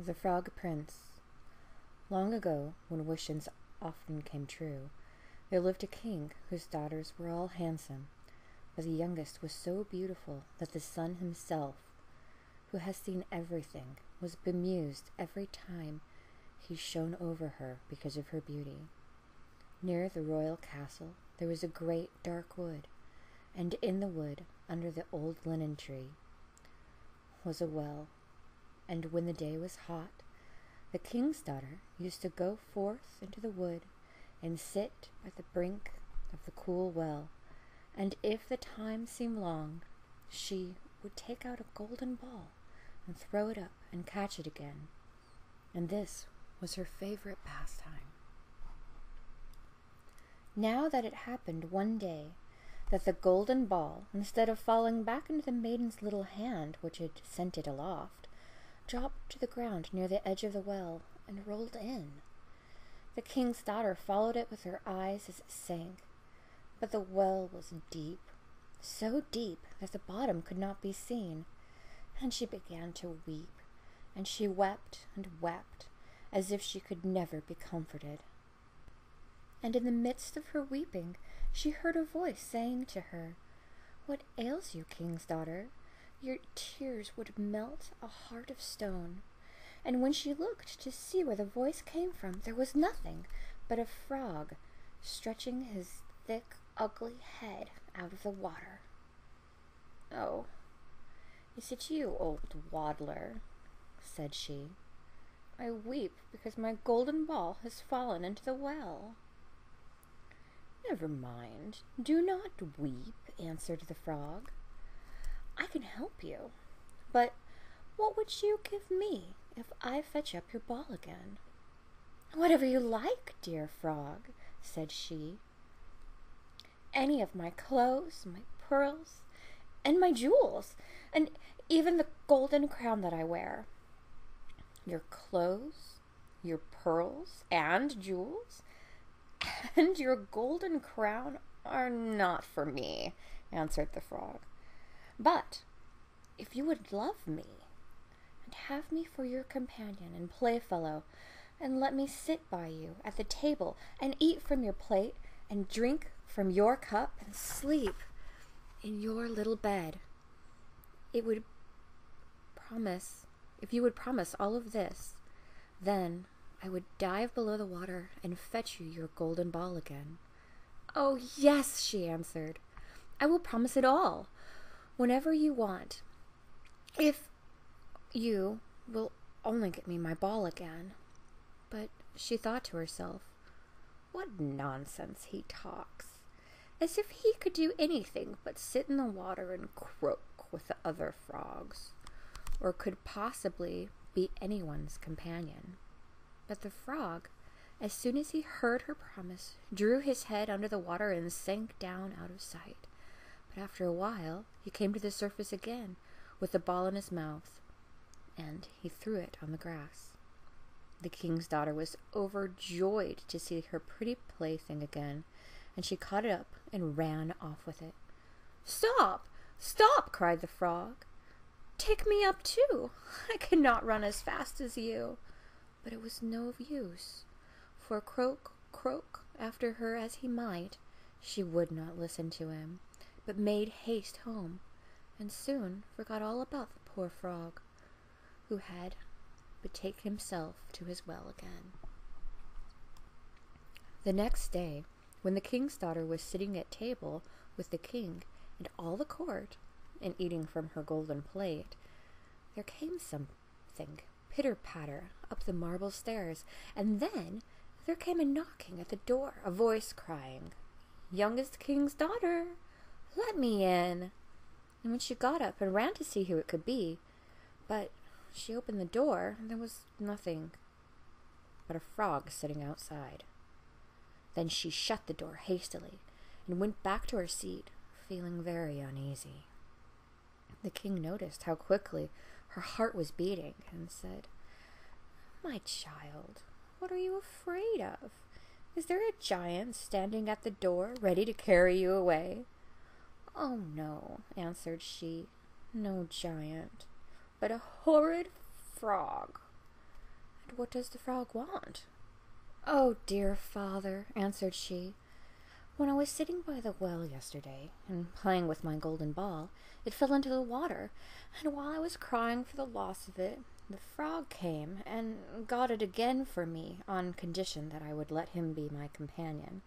The Frog Prince. Long ago, when wishes often came true, there lived a king whose daughters were all handsome, but the youngest was so beautiful that the sun himself, who has seen everything, was bemused every time he shone over her because of her beauty. Near the royal castle there was a great dark wood, and in the wood, under the old linen tree, was a well. And when the day was hot, the king's daughter used to go forth into the wood and sit at the brink of the cool well, and if the time seemed long, she would take out a golden ball and throw it up and catch it again, and this was her favorite pastime. Now that it happened one day that the golden ball, instead of falling back into the maiden's little hand, which had sent it aloft, dropped to the ground near the edge of the well and rolled in. The king's daughter followed it with her eyes as it sank, but the well was deep, so deep that the bottom could not be seen, and she began to weep, and she wept and wept, as if she could never be comforted. And in the midst of her weeping, she heard a voice saying to her, "What ails you, king's daughter? Your tears would melt a heart of stone." And when she looked to see where the voice came from, there was nothing but a frog stretching his thick, ugly head out of the water. "Oh, is it you, old waddler?" said she. "I weep because my golden ball has fallen into the well." "Never mind, do not weep," answered the frog. "I can help you, but what would you give me if I fetch up your ball again?" "Whatever you like, dear frog," said she. "Any of my clothes, my pearls, and my jewels, and even the golden crown that I wear." "Your clothes, your pearls, and jewels, and your golden crown are not for me," answered the frog. "But if you would love me, and have me for your companion and playfellow, and let me sit by you at the table, and eat from your plate, and drink from your cup, and sleep in your little bed, if you would promise all of this, then I would dive below the water and fetch you your golden ball again." "Oh, yes," she answered. "I will promise it all, whenever you want, if you will only get me my ball again." But she thought to herself, "What nonsense he talks, as if he could do anything but sit in the water and croak with the other frogs, or could possibly be anyone's companion." But the frog, as soon as he heard her promise, drew his head under the water and sank down out of sight. But after a while he came to the surface again with the ball in his mouth, and he threw it on the grass. The king's daughter was overjoyed to see her pretty plaything again, and she caught it up and ran off with it. "Stop! Stop!" cried the frog. "Take me up too. I cannot run as fast as you." But it was no use, for croak, croak after her as he might, she would not listen to him, but made haste home, and soon forgot all about the poor frog, who had betake himself to his well again. The next day, when the king's daughter was sitting at table with the king and all the court, and eating from her golden plate, there came something pitter-patter up the marble stairs, and then there came a knocking at the door, a voice crying, "Youngest king's daughter, let me in." And when she got up and ran to see who it could be, but she opened the door, and there was nothing but a frog sitting outside. Then she shut the door hastily and went back to her seat, feeling very uneasy. The king noticed how quickly her heart was beating, and said, "My child, what are you afraid of? Is there a giant standing at the door, ready to carry you away?" "Oh, no," answered she, "no giant, but a horrid frog." And what does the frog want?" "Oh, dear father," answered she, "when I was sitting by the well yesterday, and playing with my golden ball, it fell into the water, and while I was crying for the loss of it, the frog came and got it again for me, on condition that I would let him be my companion.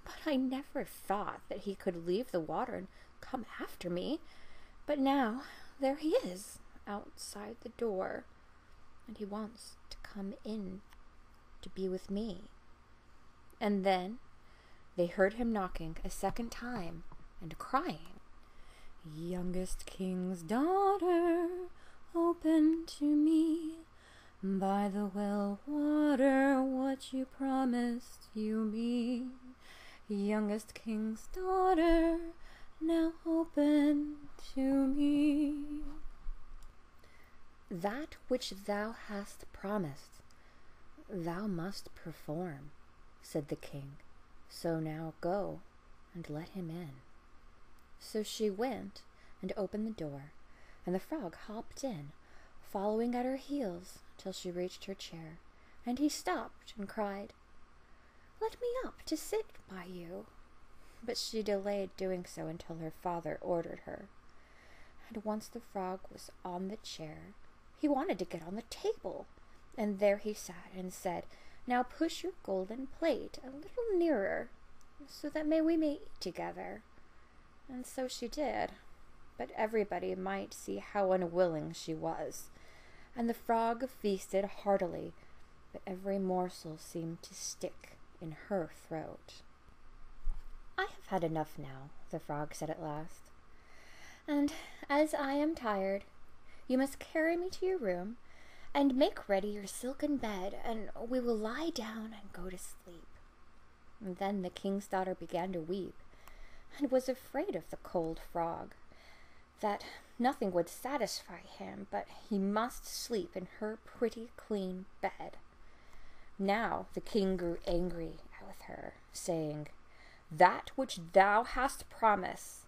But I never thought that he could leave the water and come after me. But now, there he is, outside the door, and he wants to come in to be with me." And then they heard him knocking a second time and crying, "Youngest king's daughter, open to me, by the well water what you promised you me. Youngest king's daughter, now open to me." "That which thou hast promised, thou must perform," said the king. "So now go and let him in." So she went and opened the door, and the frog hopped in, following at her heels till she reached her chair, and he stopped and cried, "Let me up to sit by you." But she delayed doing so until her father ordered her. And once the frog was on the chair, he wanted to get on the table, and there he sat and said, "Now push your golden plate a little nearer, so that we may eat together." And so she did, but everybody might see how unwilling she was, and the frog feasted heartily, but every morsel seemed to stick in her throat. "I have had enough now," the frog said at last, "and as I am tired, you must carry me to your room and make ready your silken bed, and we will lie down and go to sleep." And then the king's daughter began to weep, and was afraid of the cold frog, that nothing would satisfy him, but he must sleep in her pretty clean bed. Now the king grew angry with her, saying, "That which thou hast promised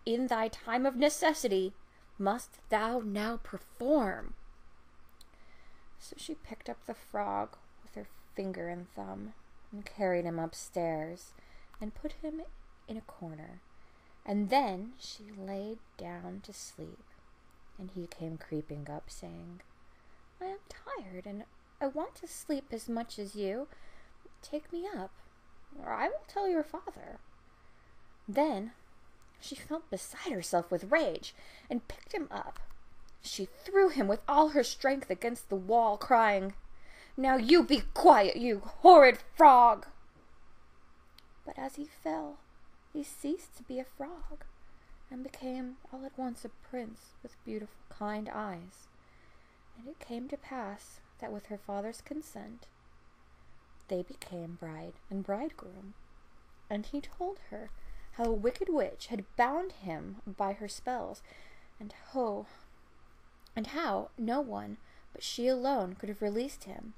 in thy time of necessity must thou now perform." So she picked up the frog with her finger and thumb, and carried him upstairs, and put him in a corner, and then she lay down to sleep, and he came creeping up, saying, "I am tired, and I want to sleep as much as you. Take me up, or I will tell your father." Then she felt beside herself with rage, and picked him up. She threw him with all her strength against the wall, crying, "Now you be quiet, you horrid frog!" But as he fell, he ceased to be a frog, and became all at once a prince with beautiful, kind eyes. And it came to pass that with her father's consent, they became bride and bridegroom, and he told her how a wicked witch had bound him by her spells, and how no one but she alone could have released him,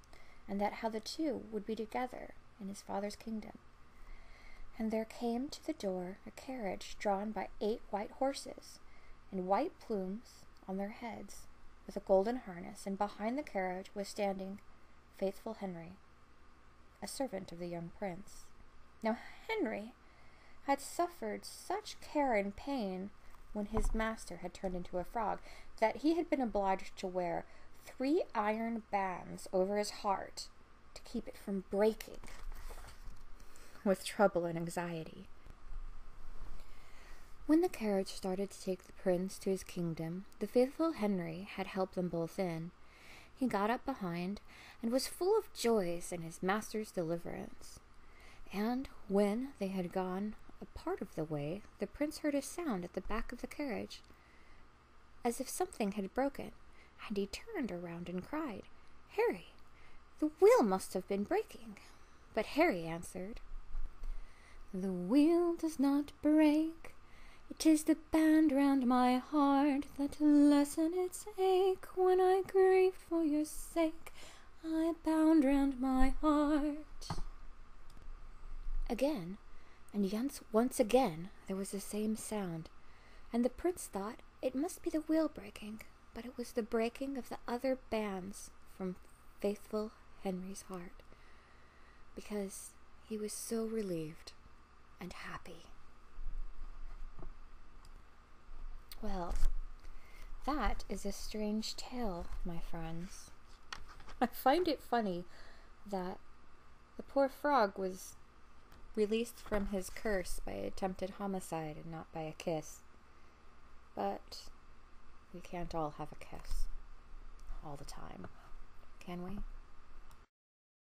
and that how the two would be together in his father's kingdom. And there came to the door a carriage drawn by 8 white horses, and white plumes on their heads, with a golden harness, and behind the carriage was standing faithful Henry, a servant of the young prince. Now Henry had suffered such care and pain when his master had turned into a frog, that he had been obliged to wear 3 iron bands over his heart to keep it from breaking with trouble and anxiety. When the carriage started to take the prince to his kingdom, the faithful Henry had helped them both in. He got up behind, and was full of joys in his master's deliverance. And when they had gone a part of the way, the prince heard a sound at the back of the carriage, as if something had broken, and he turned around and cried, "Harry, the wheel must have been breaking." But Harry answered, "The wheel does not break. It is the band round my heart that lessen its ache. When I grieve for your sake, I bound round my heart." Again, and once again, there was the same sound, and the prince thought it must be the wheel breaking, but it was the breaking of the other bands from faithful Henry's heart, because he was so relieved and happy. Well, that is a strange tale, my friends. I find it funny that the poor frog was released from his curse by attempted homicide and not by a kiss. But we can't all have a kiss all the time, can we?